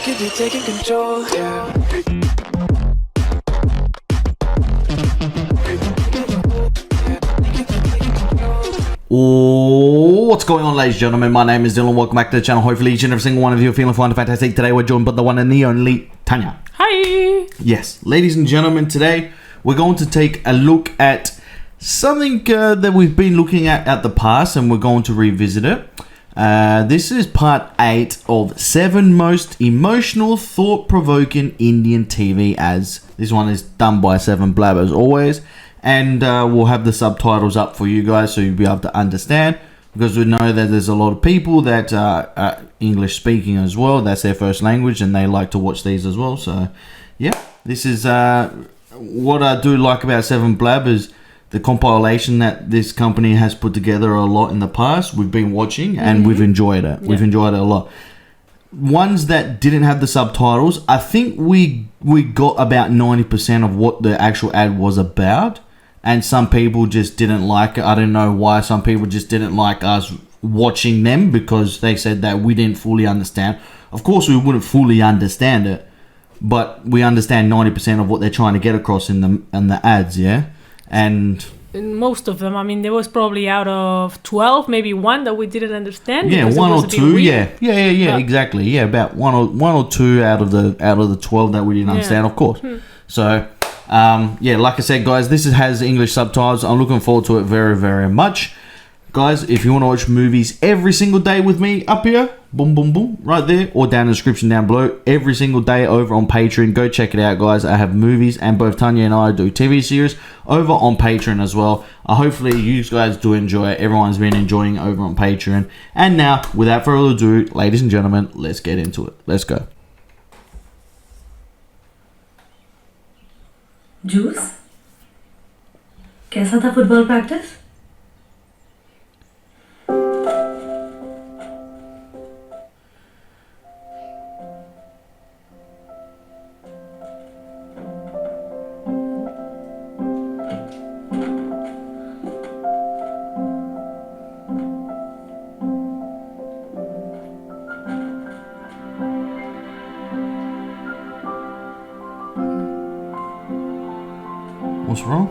could be taking control, yeah. What's going on, ladies and gentlemen? My name is Dylan. Welcome back to the channel. Hopefully each and every single one of you are feeling fine and fantastic. Today we're joined by the one and the only Tanya. Hi! Yes, ladies and gentlemen, today we're going to take a look at something that we've been looking at the past, and we're going to revisit it. This is part 8 of 7 most emotional, thought-provoking Indian TV ads. This one is done by 7 Blab as always. And we'll have the subtitles up for you guys so you'll be able to understand, because we know that there's a lot of people that are English speaking as well. That's their first language and they like to watch these as well. So yeah, this is what I do like about 7 Blab is the compilation that this company has put together a lot in the past. We've been watching and we've enjoyed it. We've enjoyed it a lot. Ones that didn't have the subtitles, I think we got about 90% of what the actual ad was about. And some people just didn't like it. I don't know why. Some people just didn't like us watching them because they said that we didn't fully understand. Of course, we wouldn't fully understand it, but we understand 90% of what they're trying to get across in the ads, yeah? And In most of them, I mean, there was probably out of 12, maybe one that we didn't understand. yeah, because it one was or a bit two, weird. yeah, exactly. Yeah, about one or two out of the 12 that we didn't understand, of course. So, yeah, like I said, guys, this has English subtitles. I'm looking forward to it very, very much. Guys, if you want to watch movies every single day with me, up here, boom, boom, boom, right there, or down in the description down below, every single day over on Patreon. Go check it out, guys. I have movies, and both Tanya and I do TV series over on Patreon as well. Hopefully, you guys do enjoy it. Everyone's been enjoying it over on Patreon. And now, without further ado, ladies and gentlemen, let's get into it. Let's go. Juice कैसा था football practice? What's wrong?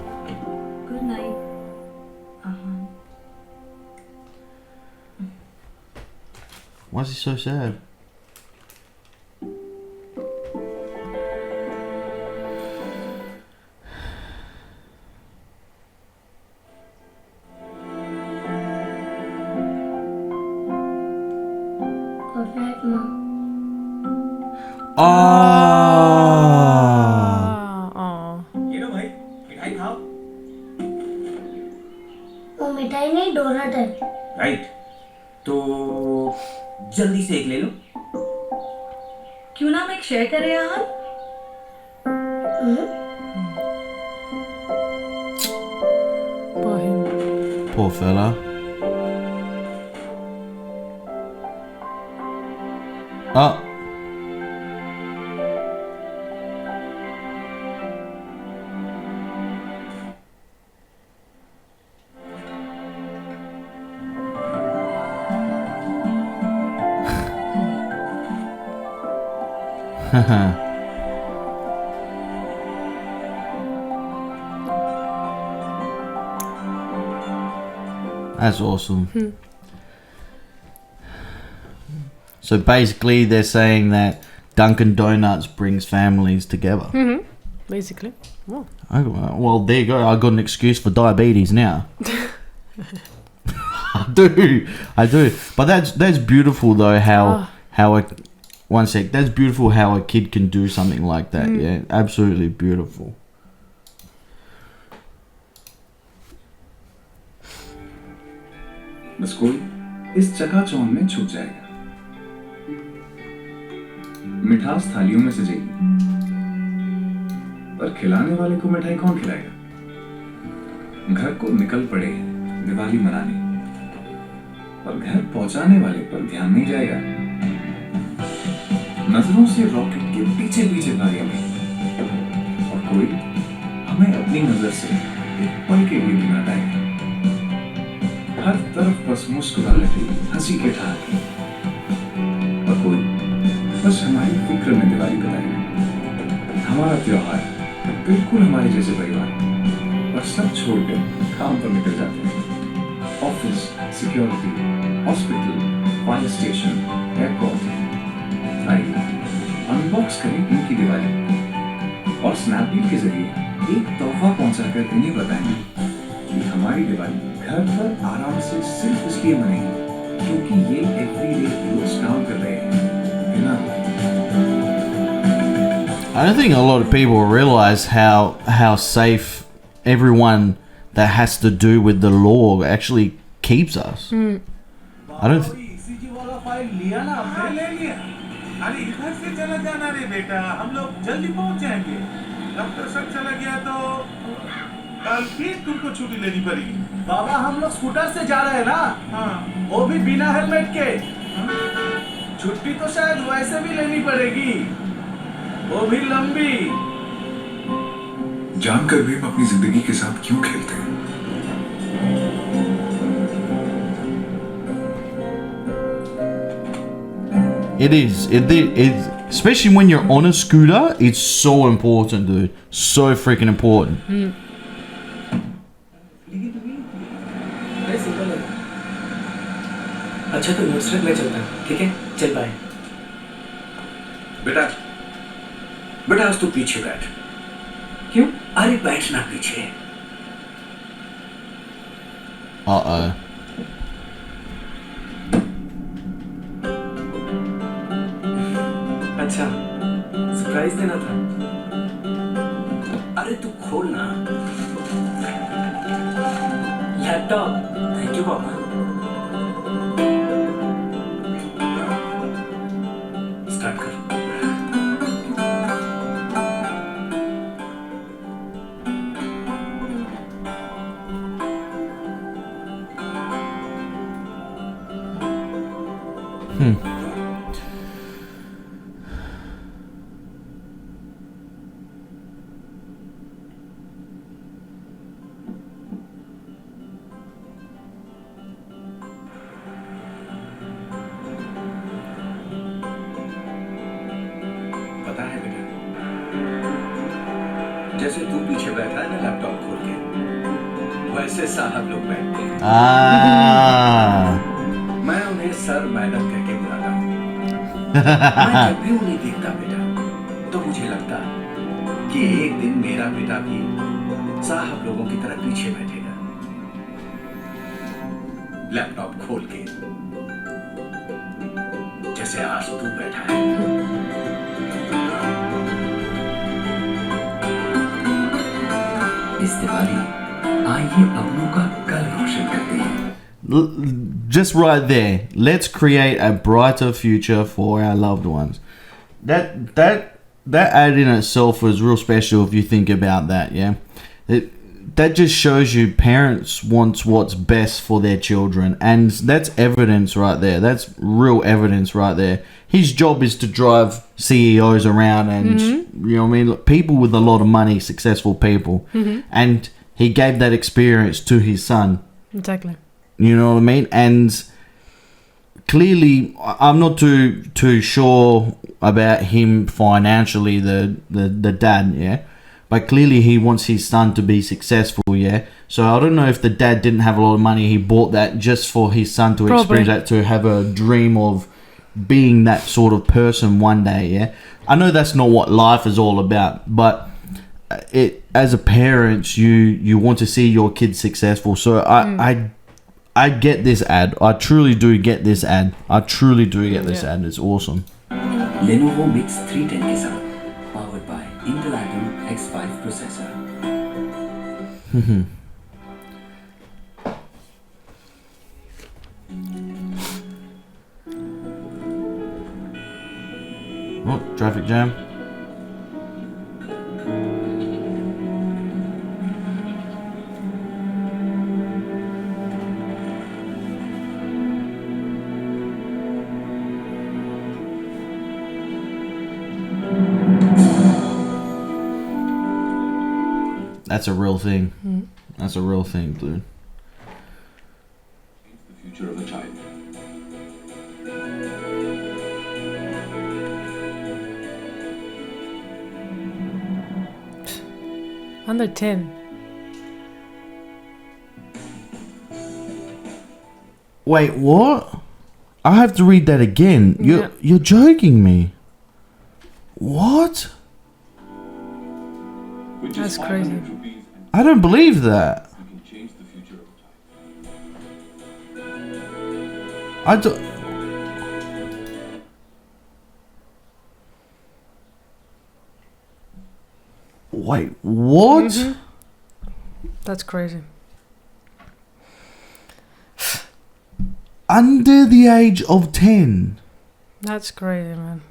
Good night. Why is he so sad? Alright, Mom. ये लो भाई मिठाई खाओ। वो मिठाई नहीं, donut है। राइट, तो जल्दी से एक ले लो। क्यों ना हम एक शेयर करें यार? Poor him. Poor fella. Oh. That's awesome. So basically they're saying that Dunkin' Donuts brings families together. Basically. Oh. Well, there you go. I got an excuse for diabetes now. I do. But that's beautiful though. One sec. That's beautiful how a kid can do something like that. Yeah, absolutely beautiful. बस कोई इस चकाचौंध में छूट जाएगा। मिठास थालियों में सजेगी, पर खिलाने वाले को मिठाई कौन खिलाएगा? घर को निकल पड़े दिवाली मनाने, पर घर पहुंचाने वाले पर ध्यान नहीं जाएगा। नजरों से रॉकेट के पीछे पीछे भागेंगे, और कोई हमें अपनी नजर से एक पल के लिए भी न हटाएगा। हर तरफ बस मुस्कुराहट हंसी के ठहाके, और कोई बस हमारी फिक्र में दिवाली बताएं। हमारा त्योहार बिल्कुल हमारे जैसे परिवार और सब छोड़कर काम पर निकल जाते हैं। Office, security, hospital, fire station, airport. आइए अनबॉक्स करें इनकी दिवाली और स्नैपडील के जरिए एक तोहफा पहुंचाकर इन्हें बताएं कि हमारी दिवाली घर पर आराम से सिर्फ इसलिए मनेगी क्योंकि ये एवरीडे हीरोज काम कर रहे हैं बिना रुके। I don't think a lot of people realize how safe everyone that has to do with the law actually keeps us. I don't. ECG वाला फाइल लिया ना आपने? ले लिया। अरे इधर से चला जाना रे बेटा, हम लोग जल्दी पहुंच जाएंगे। डॉक्टर सब चला गया तो कल फिर तुमको छुट्टी लेनी पड़ेगी। बाबा हम लोग स्कूटर से जा रहे हैं ना? हाँ। वो भी बिना हेलमेट के। छुट्टी तो शायद वैसे भी लेनी पड़ेगी, वो भी लंबी। जानकर भी हम अपनी जिंदगी के साथ क्यों खेलते हैं? It is, especially when you're on a scooter. It's so important, dude. So freaking important. अरे सिंपल है। अच्छा तो नोट्स रख, मैं चलता हूँ, ठीक है? चल बाय। बेटा बेटा आज तू पीछे बैठ। क्यों? अरे बैठना पीछे। Uh-oh. अच्छा, सरप्राइज देना था। अरे तू खोल ना। लैपटॉप। थैंक यू पापा। स्टार्ट कर। पता है बेटा, जैसे तू पीछे बैठा है ना लैपटॉप खोल के, वैसे साहब लोग बैठते हैं। Ah. मैं उन्हें सर मैडम कह के बुलाता हूँ। मैं जब भी उन्हें देखता बेटा, तो मुझे लगता कि एक दिन मेरा बेटा भी साहब लोगों की तरह पीछे बैठेगा, लैपटॉप खोल के, जैसे आज तू बैठा है। इस दिवाली आइए अपनों का कल रोशन करते हैं। Just right there, let's create a brighter future for our loved ones. That ad in itself was real special if you think about that. Yeah, that just shows you parents wants what's best for their children, and that's evidence right there. That's real evidence right there. His job is to drive CEOs around and you know what I mean, people with a lot of money, successful people, and he gave that experience to his son. Exactly. You know what I mean? And clearly, I'm not too sure about him financially, the dad, yeah. But clearly, he wants his son to be successful, yeah. So I don't know if the dad didn't have a lot of money. He bought that just for his son to Probably. experience that, to have a dream of being that sort of person one day, yeah. I know that's not what life is all about, but it, as a parent, you want to see your kids successful. So I get this ad. I truly do get this ad. I truly do get this ad. It's awesome. Lenovo Mix 310 के साथ powered by Intel Atom X5 processor. Oh, traffic jam. That's a real thing. That's a real thing, dude. The future of a child. Under 10. Wait, what? I have to read that again. Yeah. You're joking me. What? With That's just crazy. 500 rupees and I don't believe that. you can change the future of time. I don't. Wait, what? Mhm. That's crazy. Under the age of 10. That's crazy, man.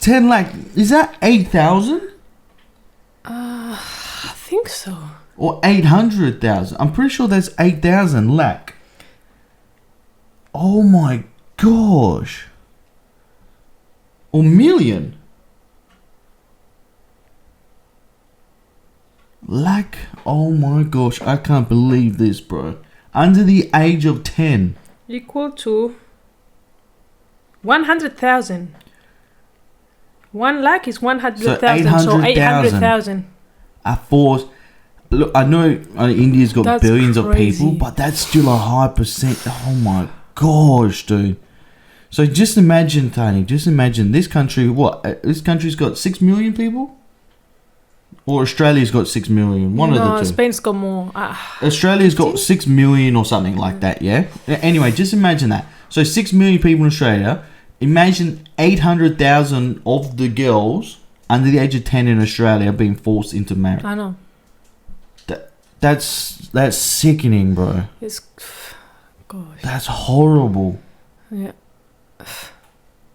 10 lakh. Is that 8,000? I think so. Or 800,000? I'm pretty sure that's 8,000 lakh. Oh my gosh. Or million. Lakh. Oh my gosh. I can't believe this, bro. Under the age of 10. Equal to 100,000. 1 lakh is 100,000. So 800,000. I force. Look, I know India's got That's billions of crazy. people, but that's still a high percent. Oh my gosh, dude. So just imagine, Tony, just imagine this country, this country's got 6 million people? Or Australia's got 6 million? One of No, the two. Spain's got more. Australia's got 6 million or something like that, yeah? Anyway, just imagine that. So 6 million people in Australia. Imagine 800,000 of the girls under the age of 10 in Australia being forced into marriage. I know. That's sickening, bro. It's... Gosh. That's horrible. Yeah.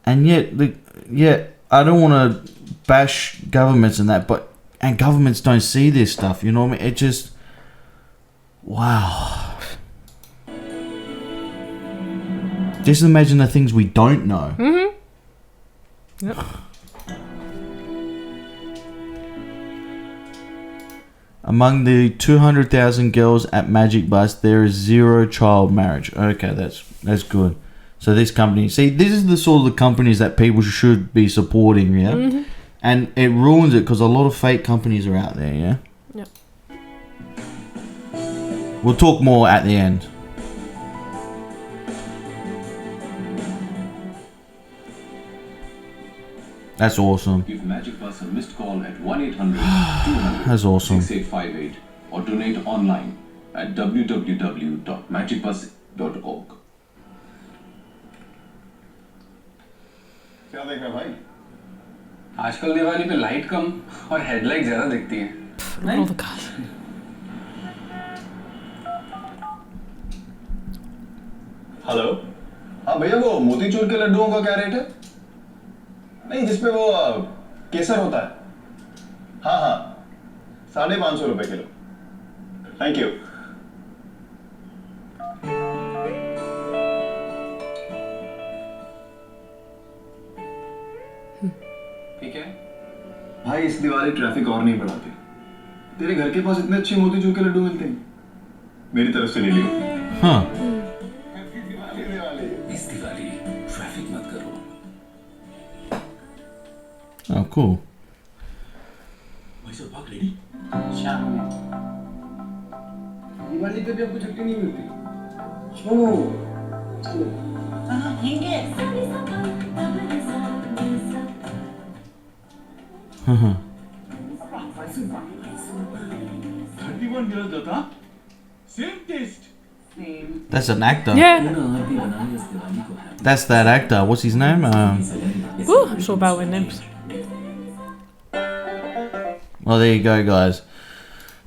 And yet, I don't want to bash governments and that, and governments don't see this stuff, you know what I mean? It just... Wow. Just imagine the things we don't know. Mm-hmm. Yep. Among the 200,000 girls at Magic Bus, there is 0 child marriage. Okay, that's good. So this company... See, this is the sort of the companies that people should be supporting, yeah? Mm-hmm. And it ruins it because a lot of fake companies are out there, yeah? Yep. We'll talk more at the end. That's awesome. Give Magic Bus a missed call at 1-800-200-6858 That's awesome. or donate online at www.magicbus.org. क्या देख रहा भाई? आजकल दिवाली पे light कम और headlight ज्यादा दिखती है। All the cars. हेलो, हाँ भैया वो मोतीचूर के लड्डुओं का क्या रेट है? नहीं जिसपे वो केसर होता है। हाँ हाँ, 550 रुपए किलो। Thank you. ठीक है। भाई इस दिवाली ट्रैफिक और नहीं बढ़ाते। तेरे घर के पास इतने अच्छे मोतीचूर के लड्डू मिलते हैं। मेरी तरफ से ले लियो। Huh. इस दिवाली ट्रैफिक मत करो। Oh, cool. भाई साहब भाग रेडी दिवाली पे भी आपको छुट्टी नहीं मिलती। चलो चलो। Haha. 31 years lata same taste That's an actor. Yeah. That's that actor. What's his name? Ooh, I'm so bad with names. Well, there you go, guys.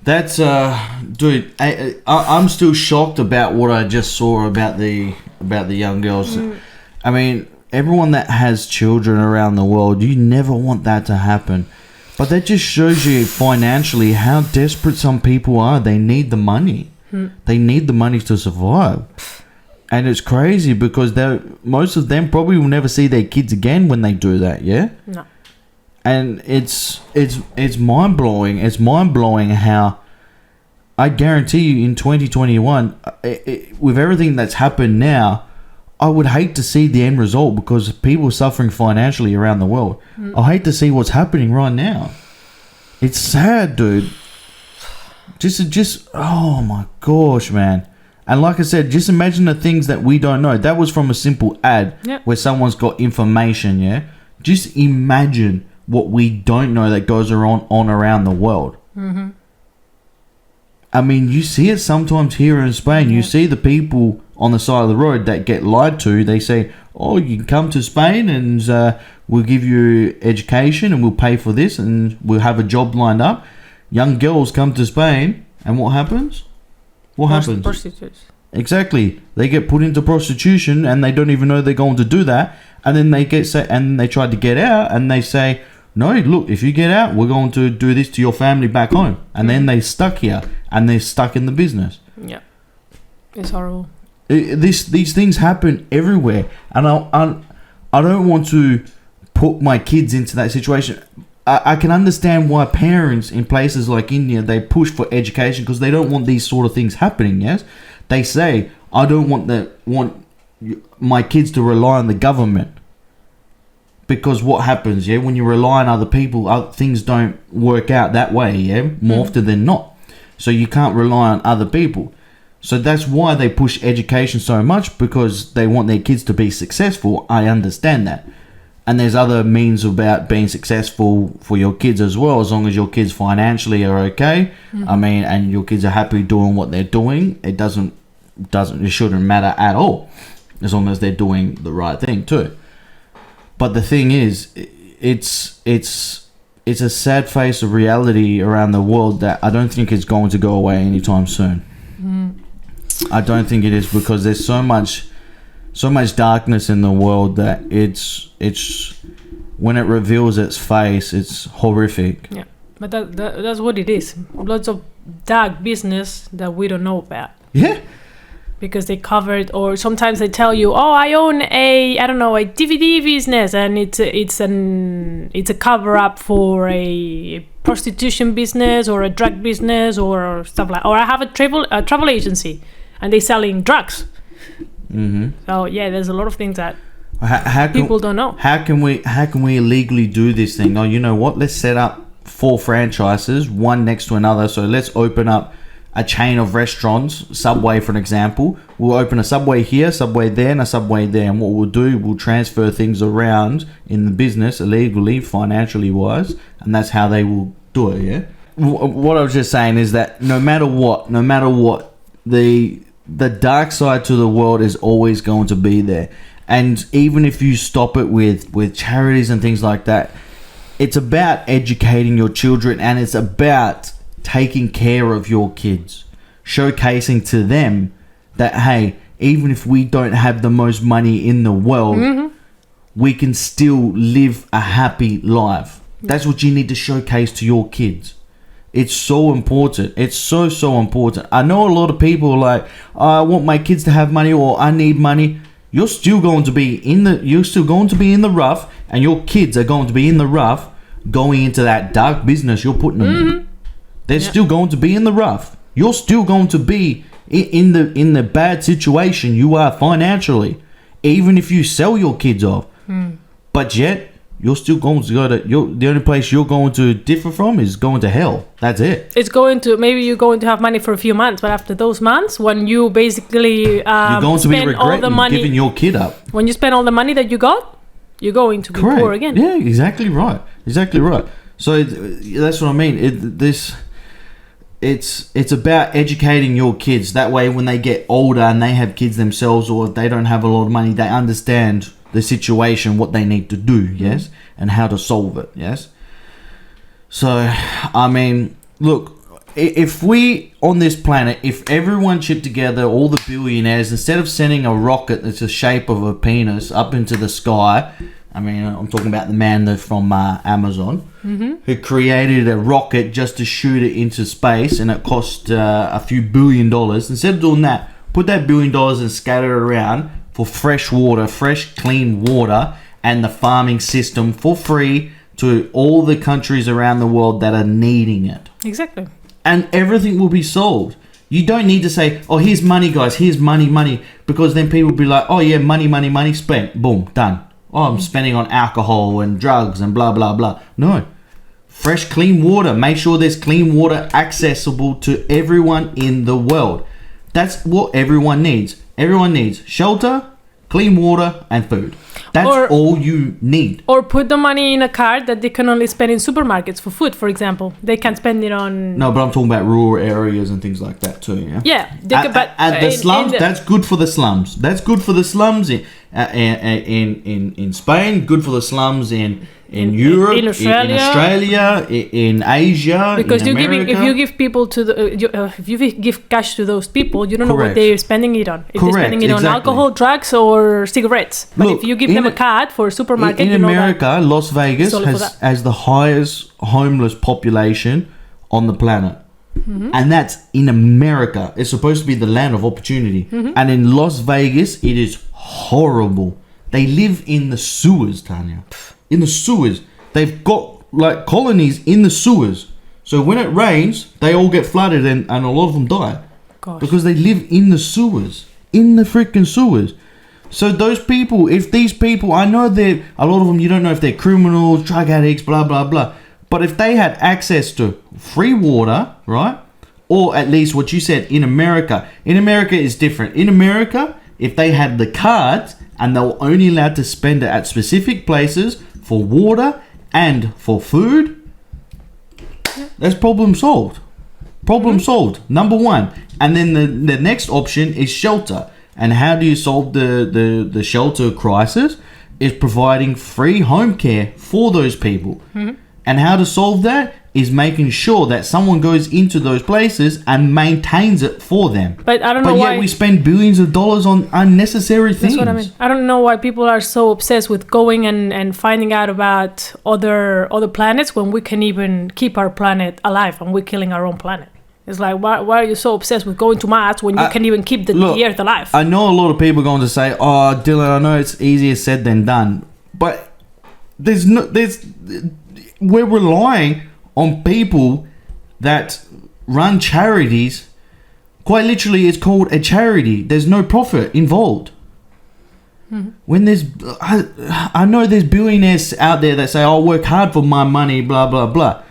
That's dude. I'm still shocked about what I just saw about the young girls. I mean, everyone that has children around the world, you never want that to happen. But that just shows you financially how desperate some people are. They need the money. They need the money to survive. And it's crazy because most of them probably will never see their kids again when they do that, yeah? No. And it's mind blowing. It's mind blowing how I guarantee you in 2021, with everything that's happened now, I would hate to see the end result because people are suffering financially around the world. I hate to see what's happening right now. It's sad, dude. Just, oh my gosh, man. And like I said, just imagine the things that we don't know. That was from a simple ad where someone's got information, yeah? Just imagine what we don't know that goes on around the world. Mm-hmm. I mean, you see it sometimes here in Spain. You see the people on the side of the road that get lied to. They say, oh, you can come to Spain and we'll give you education and we'll pay for this and we'll have a job lined up. Young girls come to Spain and what happens? What happens? Prostitutes. Exactly. They get put into prostitution and they don't even know they're going to do that. And then they they try to get out and they say, no, look, if you get out, we're going to do this to your family back home. And then they're stuck here and they're stuck in the business. Yeah. It's horrible. These things happen everywhere. And I don't want to put my kids into that situation. I can understand why parents in places like India, they push for education because they don't want these sort of things happening, yes? They say, I don't want my kids to rely on the government. Because what happens, yeah, when you rely on other people, things don't work out that way, yeah, more often than not. So you can't rely on other people. So that's why they push education so much, because they want their kids to be successful. I understand that. And there's other means about being successful for your kids as well, as long as your kids financially are okay. I mean, and your kids are happy doing what they're doing. It shouldn't matter at all, as long as they're doing the right thing too. But the thing is, it's a sad face of reality around the world that I don't think is going to go away anytime soon. I don't think it is, because there's so much darkness in the world that it's when it reveals its face, it's horrific. Yeah, but that's what it is. Lots of dark business that we don't know about. Yeah. Because they covered, or sometimes they tell you, oh, I own a DVD business, and it's a cover up for a prostitution business or a drug business or stuff like. Or I have a travel agency, and they're selling drugs. Mm-hmm. So yeah, there's a lot of things that people don't know. How can we illegally do this thing? Oh, you know what? Let's set up 4 franchises, one next to another. So let's open up a chain of restaurants, Subway for an example. We'll open a Subway here, Subway there, and a Subway there. And what we'll do, we'll transfer things around in the business illegally, financially wise, and that's how they will do it, yeah? What I was just saying is that no matter what, the dark side to the world is always going to be there. And even if you stop it with charities and things like that, it's about educating your children, and it's about taking care of your kids, showcasing to them that, hey, even if we don't have the most money in the world, we can still live a happy life. That's what you need to showcase to your kids. It's so important. It's so important. I know a lot of people are like, I want my kids to have money, or I need money. You're still going to be in the rough, and your kids are going to be in the rough, going into that dark business you're putting them in. They're still going to be in the rough. You're still going to be in the bad situation you are financially, even if you sell your kids off. But yet, you're still going to go to the only place you're going to differ from is going to hell. That's it. It's going to, maybe you're going to have money for a few months, but after those months, when you basically you're going to be regretting giving your kid up. When you spend all the money that you got, you're going to be poor again. Yeah, exactly right. So that's what I mean. It's about educating your kids. That way, when they get older and they have kids themselves, or if they don't have a lot of money, they understand the situation, what they need to do, yes, and how to solve it, yes. So, I mean, look, if we on this planet, if everyone chipped together, all the billionaires, instead of sending a rocket that's the shape of a penis up into the sky, I mean, I'm talking about the man from Amazon, who created a rocket just to shoot it into space, and it cost a few $1 billion. Instead of doing that, put that $1 billion and scatter it around for fresh water, fresh, clean water, and the farming system for free to all the countries around the world that are needing it. Exactly. And everything will be solved. You don't need to say, oh, here's money, guys, here's money, because then people will be like, oh, yeah, money, spent. Boom, done. Oh, I'm spending on alcohol and drugs and blah, blah, blah. No. fresh, clean water. Make sure there's clean water accessible to everyone in the world. That's what everyone needs. Everyone needs shelter, clean water, and food. That's all you need. Or put the money in a card that they can only spend in supermarkets for food, for example. They can't spend it on... No, but I'm talking about rural areas and things like that too, yeah? Yeah. At the slums, that's good for the slums. That's good for the slums in Spain, good for the slums in Europe, in Australia, in Asia, because in America. If you give people to if you give cash to those people, you don't know what they're spending it on. If they're spending it on alcohol, drugs, or cigarettes. But if you give them a card for a supermarket, in America, Las Vegas has the highest homeless population on the planet. Mm-hmm. And that's in America. It's supposed to be the land of opportunity. Mm-hmm. And in Las Vegas, it is horrible. They live in the sewers, Tanya. In the sewers. They've got like colonies in the sewers. So when it rains, they all get flooded and a lot of them die. Gosh. Because they live in the sewers. In the freaking sewers. So those people, if these people, I know they're, a lot of them, you don't know if they're criminals, drug addicts, blah, blah, blah. But if they had access to free water, right? Or at least what you said in America. In America is different. In America, if they had the cards and they were only allowed to spend it at specific places for water and for food, that's problem solved. Problem solved. Number one. And then the next option is shelter. And how do you solve the shelter crisis? Is providing free home care for those people. Mm-hmm. And how to solve that is making sure that someone goes into those places and maintains it for them. But I don't know why... But yet we spend billions of dollars on unnecessary things. That's what I mean. I don't know why people are so obsessed with going and finding out about other planets when we can even keep our planet alive and we're killing our own planet. It's like, why are you so obsessed with going to Mars when you can even keep the Earth alive? I know a lot of people are going to say, oh, Dylan, I know it's easier said than done. But we're relying on people that run charities. Quite literally, it's called a charity. There's no profit involved. Mm-hmm. When there's, I know there's billionaires out there that say, I'll work hard for my money, blah, blah, blah.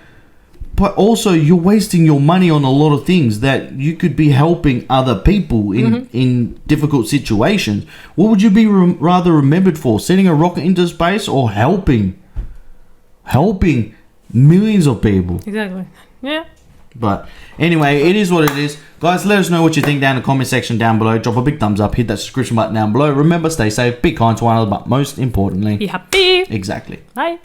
But also, you're wasting your money on a lot of things that you could be helping other people in difficult situations. What would you be rather remembered for? Sending a rocket into space or helping millions of people? Exactly. Yeah. But anyway, it is what it is. Guys, let us know what you think down in the comment section down below. Drop a big thumbs up. Hit that subscription button down below. Remember, stay safe, be kind to one another, but most importantly, be happy. Exactly. Bye.